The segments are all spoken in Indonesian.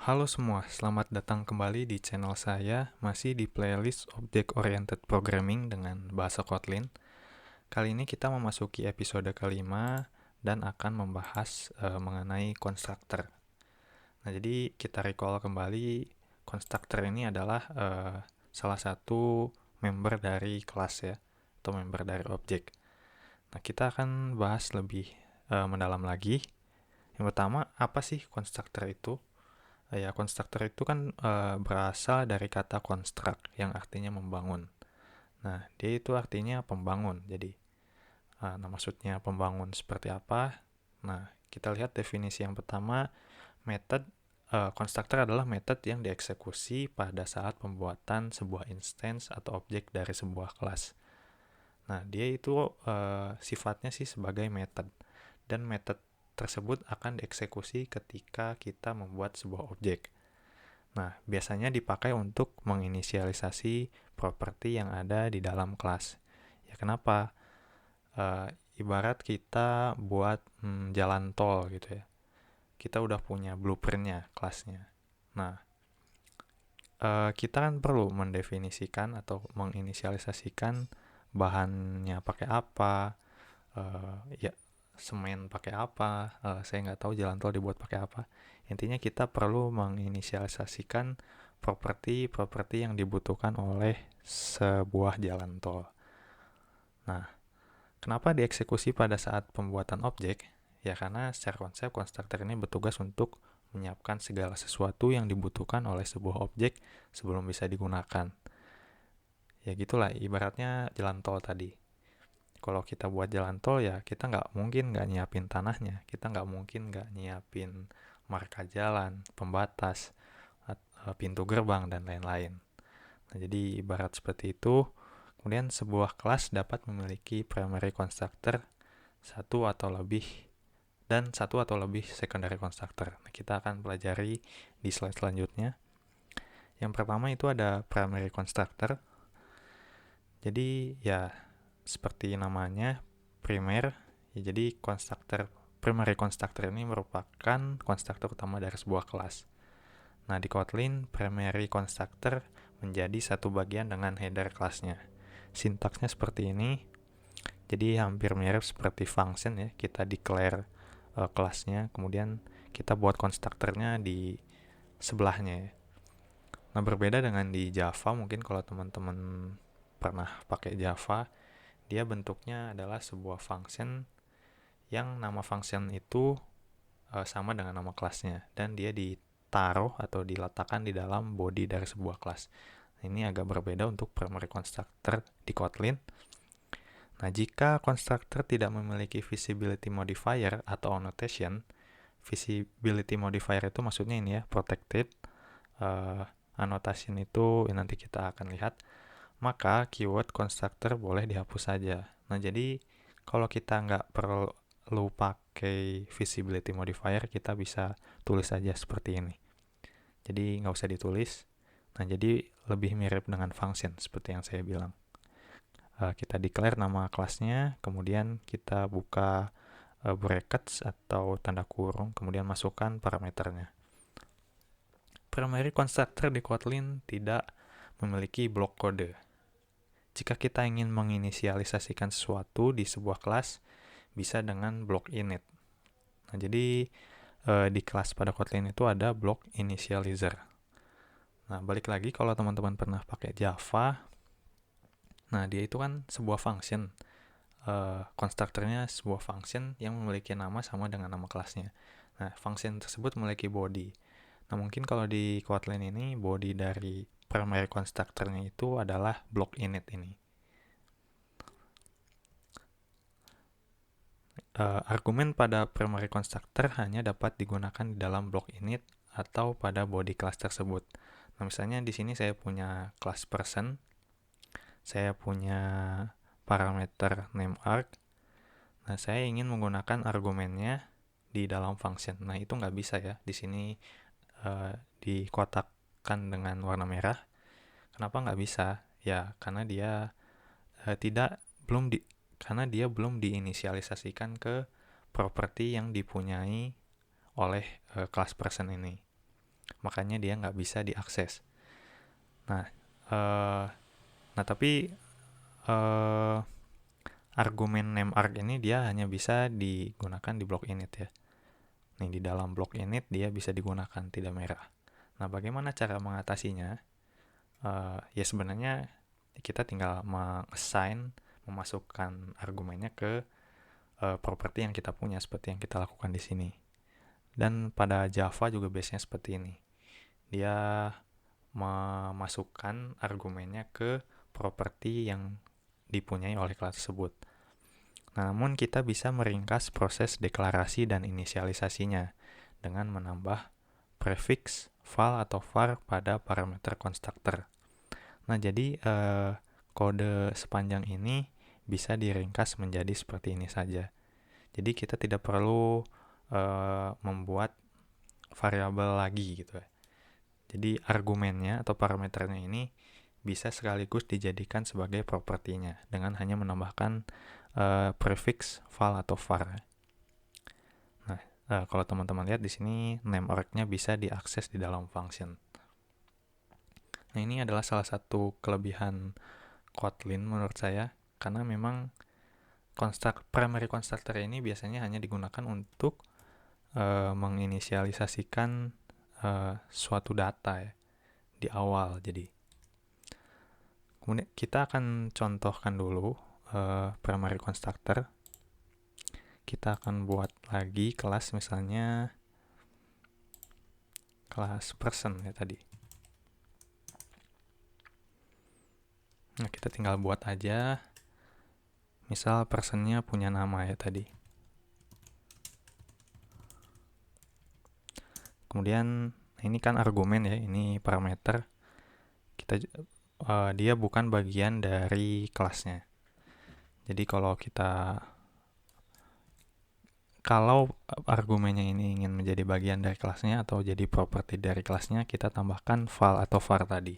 Halo semua, selamat datang kembali di channel saya, masih di playlist Object Oriented Programming dengan bahasa Kotlin. Kali ini kita memasuki episode kelima dan akan membahas mengenai constructor. Nah, jadi kita recall kembali, constructor ini adalah salah satu member dari kelas ya, atau member dari objek. Nah, kita akan bahas lebih mendalam lagi. Yang pertama, apa sih constructor itu? Ya, konstruktor itu kan berasal dari kata construct yang artinya membangun. Nah, dia itu artinya pembangun. Jadi, nah maksudnya pembangun seperti apa? Nah, kita lihat definisi yang pertama, method konstruktor adalah metode yang dieksekusi pada saat pembuatan sebuah instance atau objek dari sebuah kelas. Nah, dia itu sifatnya sih sebagai method, dan method tersebut akan dieksekusi ketika kita membuat sebuah objek. Nah, biasanya dipakai untuk menginisialisasi properti yang ada di dalam kelas. Ya, kenapa? Ibarat kita buat jalan tol gitu ya. Kita udah punya blueprintnya kelasnya. Nah, kita kan perlu mendefinisikan atau menginisialisasikan bahannya pakai apa, ya semen pakai apa, saya nggak tahu jalan tol dibuat pakai apa. Intinya kita perlu menginisialisasikan properti-properti yang dibutuhkan oleh sebuah jalan tol. Nah, kenapa dieksekusi pada saat pembuatan objek? Ya karena secara konsep konstruktor ini bertugas untuk menyiapkan segala sesuatu yang dibutuhkan oleh sebuah objek sebelum bisa digunakan. Ya gitulah, ibaratnya jalan tol tadi. Kalau kita buat jalan tol ya kita nggak mungkin nggak nyiapin tanahnya, kita nggak mungkin nggak nyiapin marka jalan, pembatas, pintu gerbang, dan lain-lain. Nah, jadi ibarat seperti itu. Kemudian sebuah kelas dapat memiliki primary constructor satu atau lebih dan satu atau lebih secondary constructor. Nah, kita akan pelajari di slide selanjutnya. Yang pertama itu ada primary constructor. Jadi ya seperti namanya primer, ya, jadi primary constructor ini merupakan konstruktor utama dari sebuah kelas. Nah, di Kotlin, primary constructor menjadi satu bagian dengan header kelasnya. Sintaksnya seperti ini, jadi hampir mirip seperti function ya, kita declare kelasnya, kemudian kita buat konstruktornya di sebelahnya ya. Nah, berbeda dengan di Java, mungkin kalau teman-teman pernah pakai Java, dia bentuknya adalah sebuah function yang nama function itu sama dengan nama kelasnya, dan dia ditaruh atau diletakkan di dalam body dari sebuah kelas. Ini agak berbeda untuk primary constructor di Kotlin. Nah, jika constructor tidak memiliki visibility modifier atau annotation, visibility modifier itu maksudnya ini ya, protected, annotation itu nanti kita akan lihat, maka keyword constructor boleh dihapus saja. Nah, jadi kalau kita nggak perlu pakai visibility modifier, kita bisa tulis saja seperti ini. Jadi nggak usah ditulis. Nah, jadi lebih mirip dengan function seperti yang saya bilang. Kita declare nama kelasnya, kemudian kita buka brackets atau tanda kurung, kemudian masukkan parameternya. Primary constructor di Kotlin tidak memiliki blok kode. Jika kita ingin menginisialisasikan sesuatu di sebuah kelas, bisa dengan blok init. Nah, jadi di kelas pada Kotlin itu ada blok initializer. Nah, balik lagi kalau teman-teman pernah pakai Java, nah dia itu kan sebuah function. Konstruktornya sebuah function yang memiliki nama sama dengan nama kelasnya. Nah, function tersebut memiliki body. Nah, mungkin kalau di Kotlin ini body dari primary constructornya itu adalah block init ini. Argumen pada primary constructor hanya dapat digunakan di dalam block init atau pada body class tersebut. Nah, misalnya di sini saya punya class person, saya punya parameter name arg. Nah, saya ingin menggunakan argumennya di dalam function. Nah, itu nggak bisa ya. Di sini dikotakkan dengan warna merah. Kenapa nggak bisa? Ya, karena dia belum diinisialisasikan ke properti yang dipunyai oleh class person ini. makanya dia nggak bisa diakses. Nah, tapi argumen nameArg ini dia hanya bisa digunakan di blok init ya. Nih, di dalam blok init dia bisa digunakan, tidak merah. Nah, bagaimana cara mengatasinya? Ya sebenarnya kita tinggal memasukkan argumennya ke properti yang kita punya, seperti yang kita lakukan di sini. Dan pada Java juga biasanya seperti ini. Dia memasukkan argumennya ke properti yang dipunyai oleh kelas tersebut. Namun kita bisa meringkas proses deklarasi dan inisialisasinya dengan menambah prefix, val, atau var pada parameter constructor. Nah, jadi kode sepanjang ini bisa diringkas menjadi seperti ini saja. Jadi kita tidak perlu membuat variabel lagi gitu ya. Jadi argumennya atau parameternya ini bisa sekaligus dijadikan sebagai propertinya dengan hanya menambahkan prefix, val, atau var. Nah, kalau teman-teman lihat di sini nameArg-nya bisa diakses di dalam function. Nah, ini adalah salah satu kelebihan Kotlin menurut saya, karena memang primary constructor ini biasanya hanya digunakan untuk menginisialisasikan suatu data ya, di awal. Jadi kemudian kita akan contohkan dulu primary constructor. Kita akan buat lagi kelas, misalnya kelas person ya tadi. Nah, kita tinggal buat aja, misal personnya punya nama ya tadi. Kemudian ini kan argumen ya, ini parameter. Dia bukan bagian dari kelasnya. Jadi kalau argumennya ini ingin menjadi bagian dari kelasnya atau jadi properti dari kelasnya, kita tambahkan val atau var tadi.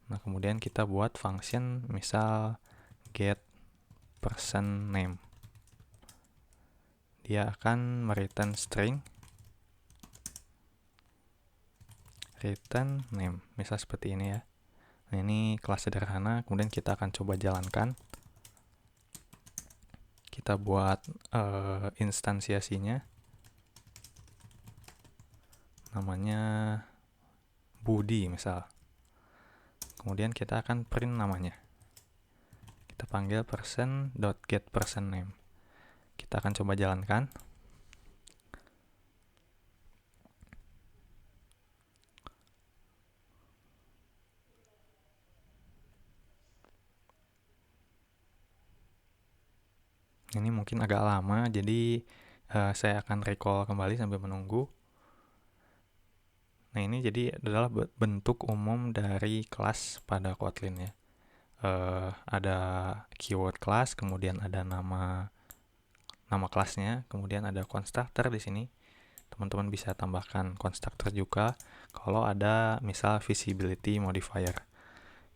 Nah, kemudian kita buat function misal get person name. Dia akan mereturn string return name, misal seperti ini ya. Nah, ini kelas sederhana, kemudian kita akan coba jalankan. Kita buat instansiasinya, namanya Budi misal. Kemudian kita akan print namanya. Kita panggil person.getPersonName. Kita akan coba jalankan. Ini mungkin agak lama, jadi saya akan recall kembali sambil menunggu. Nah, ini jadi adalah bentuk umum dari kelas pada Kotlin ya. Ada keyword class, kemudian ada nama kelasnya, kemudian ada constructor di sini. Teman-teman bisa tambahkan constructor juga kalau ada misal visibility modifier.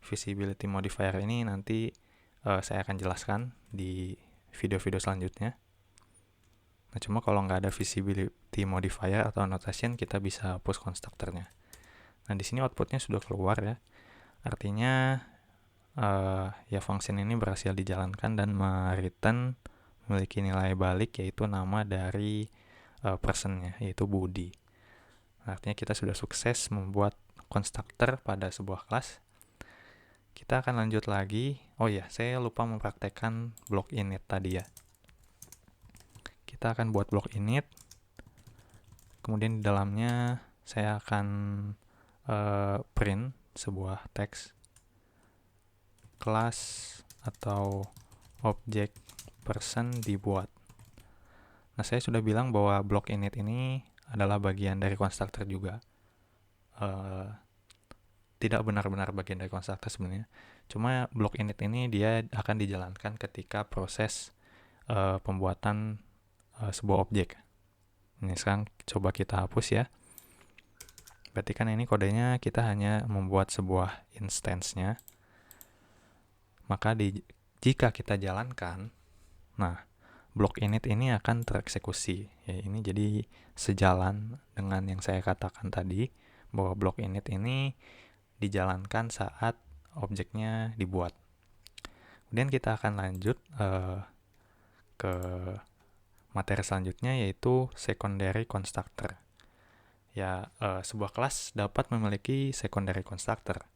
Visibility modifier ini nanti saya akan jelaskan di video-video selanjutnya. Nah, cuma kalau nggak ada visibility modifier atau annotation, kita bisa hapus constructornya. Nah, di sini outputnya sudah keluar ya. Artinya ya function ini berhasil dijalankan dan mereturn memiliki nilai balik, yaitu nama dari personnya, yaitu Budi. Artinya kita sudah sukses membuat constructor pada sebuah kelas. Kita akan lanjut lagi. Oh ya, saya lupa mempraktekkan blok init tadi ya. Kita akan buat blok init. Kemudian di dalamnya saya akan print sebuah teks kelas atau objek person dibuat. Nah, saya sudah bilang bahwa blok init ini adalah bagian dari constructor juga. Tidak benar-benar bagian dari constructor sebenarnya. Cuma blok init ini dia akan dijalankan ketika proses pembuatan sebuah objek. Ini sekarang coba kita hapus ya. Berarti kan ini kodenya kita hanya membuat sebuah instance-nya. Maka jika kita jalankan, nah blok init ini akan tereksekusi. Ya, ini jadi sejalan dengan yang saya katakan tadi, bahwa blok init ini dijalankan saat objeknya dibuat. Kemudian kita akan lanjut ke materi selanjutnya, yaitu secondary constructor. Ya, sebuah kelas dapat memiliki secondary constructor.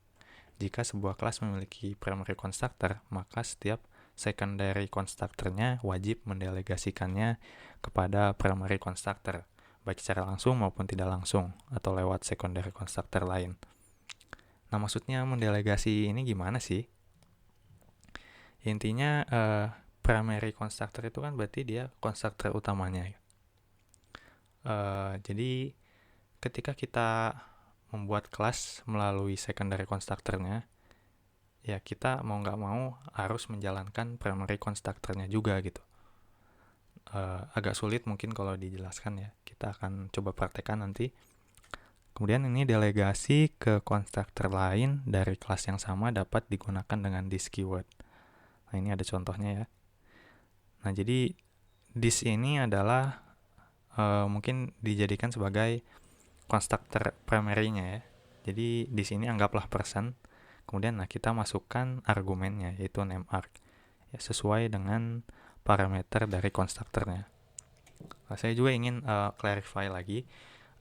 Jika sebuah kelas memiliki primary constructor, maka setiap secondary constructor-nya wajib mendelegasikannya kepada primary constructor, baik secara langsung maupun tidak langsung, atau lewat secondary constructor lain. Nah, maksudnya mendelegasi ini gimana sih? Intinya, primary constructor itu kan berarti dia constructor utamanya. Jadi, ketika kita membuat kelas melalui secondary constructor-nya, ya kita mau nggak mau harus menjalankan primary constructor-nya juga gitu. Agak sulit mungkin kalau dijelaskan ya. Kita akan coba praktekkan nanti. Kemudian ini delegasi ke constructor lain dari kelas yang sama dapat digunakan dengan this keyword. Nah, ini ada contohnya ya. Nah, jadi this ini adalah mungkin dijadikan sebagai constructor primary-nya ya. Jadi di sini anggaplah person. Kemudian kita masukkan argumennya, yaitu nameArg, ya, sesuai dengan parameter dari konstruktornya. Nah, saya juga ingin clarify lagi,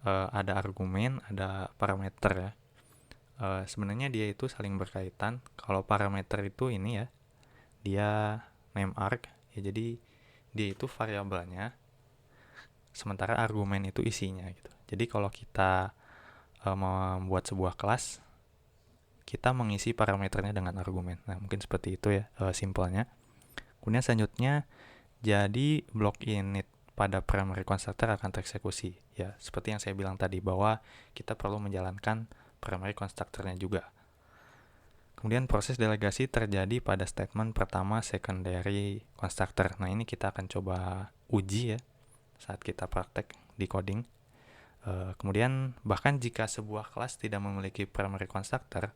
ada argumen, ada parameter ya. Sebenarnya dia itu saling berkaitan. Kalau parameter itu ini ya, dia nameArg, ya, jadi dia itu variabelnya, sementara argumen itu isinya gitu. Jadi kalau kita membuat sebuah kelas, kita mengisi parameternya dengan argumen. Nah, mungkin seperti itu ya, simpelnya. Kemudian selanjutnya, jadi blok init pada primary constructor akan tereksekusi. Ya, seperti yang saya bilang tadi, bahwa kita perlu menjalankan primary constructor-nya juga. Kemudian proses delegasi terjadi pada statement pertama secondary constructor. Nah, ini kita akan coba uji ya, saat kita praktek di coding. Kemudian, bahkan jika sebuah kelas tidak memiliki primary constructor,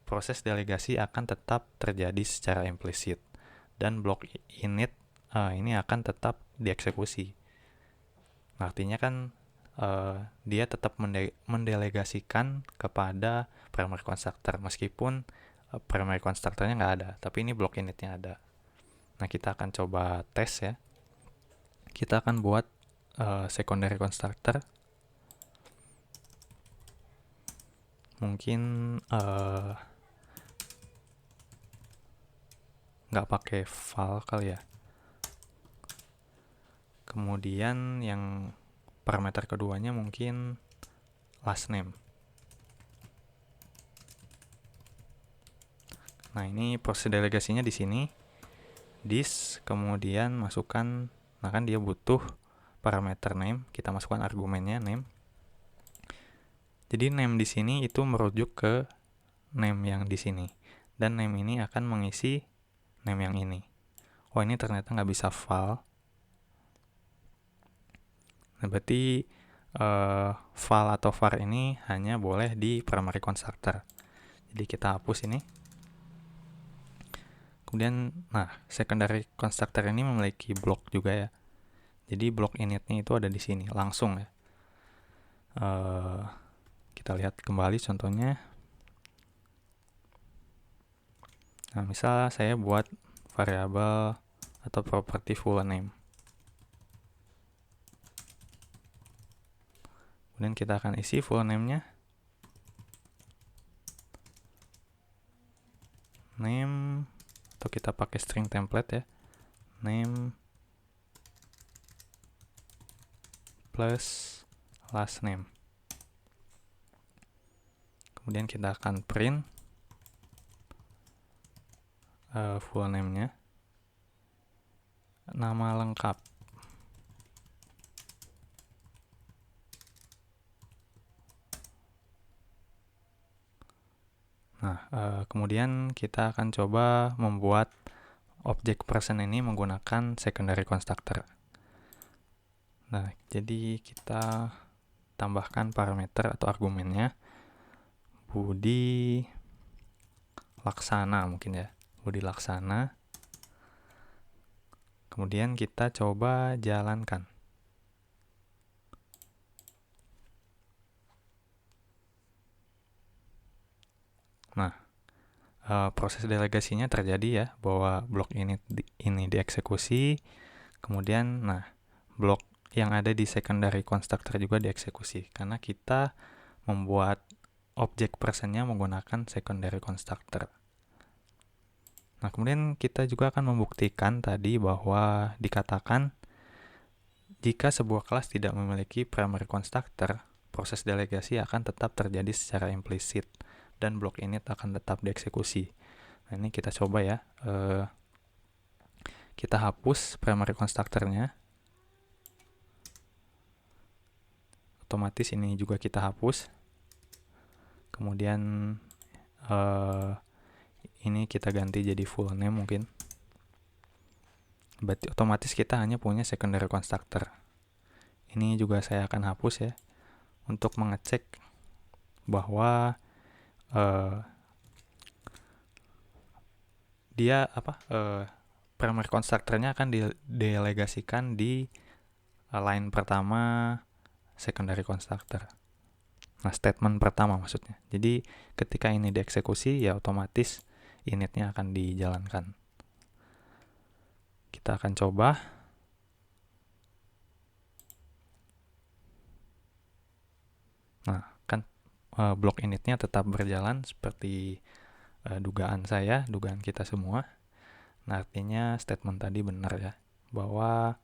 proses delegasi akan tetap terjadi secara implisit. Dan blok init ini akan tetap dieksekusi. Artinya kan dia tetap mendelegasikan kepada primary constructor, meskipun primary constructornya nggak ada, tapi ini blok initnya ada. Nah, kita akan coba tes ya. Kita akan buat secondary constructor. Mungkin nggak pakai file kali ya. Kemudian yang parameter keduanya mungkin last name. Nah, ini proses delegasinya di sini. This, kemudian masukkan, nah kan dia butuh parameter name, kita masukkan argumennya name. Jadi name di sini itu merujuk ke name yang di sini. Dan name ini akan mengisi name yang ini. Oh, ini ternyata nggak bisa file. Nah, berarti file atau var ini hanya boleh di primary constructor. Jadi kita hapus ini. Kemudian, nah, secondary constructor ini memiliki blok juga ya. Jadi blok initnya itu ada di sini, langsung ya. Kita lihat kembali contohnya. Nah, misal saya buat variabel atau property full name. Kemudian kita akan isi full name-nya. Name, atau kita pakai string template ya. Name plus last name. Kemudian kita akan print full name-nya. Nama lengkap. Nah, kemudian kita akan coba membuat objek person ini menggunakan secondary constructor. Nah, jadi kita tambahkan parameter atau argumennya Budi Laksana mungkin ya. Budi Laksana. Kemudian kita coba jalankan. Nah, proses delegasinya terjadi ya, bahwa blok ini dieksekusi, kemudian blok yang ada di secondary constructor juga dieksekusi, karena kita membuat objek personnya menggunakan secondary constructor. Nah, kemudian kita juga akan membuktikan tadi bahwa dikatakan jika sebuah kelas tidak memiliki primary constructor, proses delegasi akan tetap terjadi secara implisit dan blok init akan tetap dieksekusi. Nah, ini kita coba ya. Kita hapus primary constructor-nya. Otomatis ini juga kita hapus. Kemudian ini kita ganti jadi full name mungkin. Berarti otomatis kita hanya punya secondary constructor. Ini juga saya akan hapus ya, untuk mengecek bahwa primary constructor-nya akan didelegasikan di line pertama secondary constructor. Nah, statement pertama maksudnya. Jadi ketika ini dieksekusi ya otomatis initnya akan dijalankan. Kita akan coba. Nah, kan blok initnya tetap berjalan seperti dugaan kita semua. Nah, artinya statement tadi benar ya, bahwa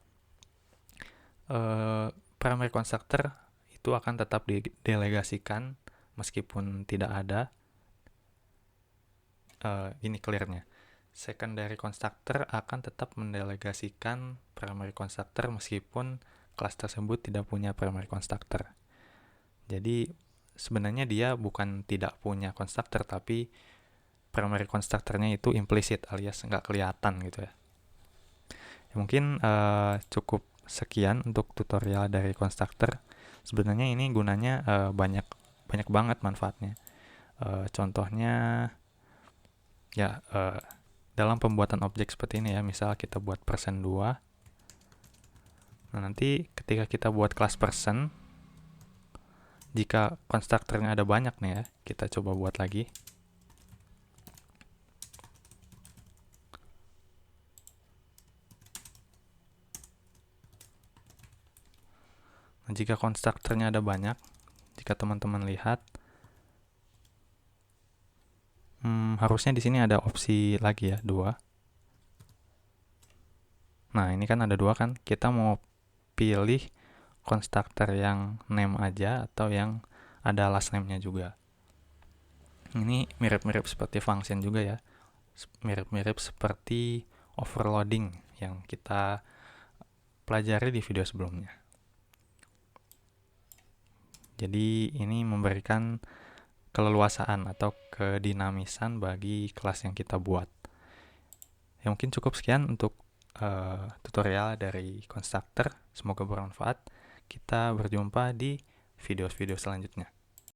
primary constructor itu akan tetap didelegasikan meskipun tidak ada. Ini clearnya. Secondary constructor akan tetap mendelegasikan primary constructor meskipun kelas tersebut tidak punya primary constructor. Jadi sebenarnya dia bukan tidak punya constructor, tapi primary constructor-nya itu implisit alias nggak kelihatan gitu ya. Mungkin cukup sekian untuk tutorial dari constructor. Sebenarnya ini gunanya banyak banget manfaatnya. Contohnya ya dalam pembuatan objek seperti ini ya, misal kita buat person 2. Nah, nanti ketika kita buat kelas person, jika konstruktornya ada banyak nih ya, kita coba buat lagi. Nah, jika konstruktornya ada banyak, jika teman-teman lihat, harusnya di sini ada opsi lagi ya, 2. Nah, ini kan ada 2 kan, kita mau pilih konstruktor yang name aja atau yang ada last name-nya juga. Ini mirip-mirip seperti function juga ya, mirip-mirip seperti overloading yang kita pelajari di video sebelumnya. Jadi ini memberikan keleluasaan atau kedinamisan bagi kelas yang kita buat. Ya, mungkin cukup sekian untuk tutorial dari constructor. Semoga bermanfaat. Kita berjumpa di video-video selanjutnya.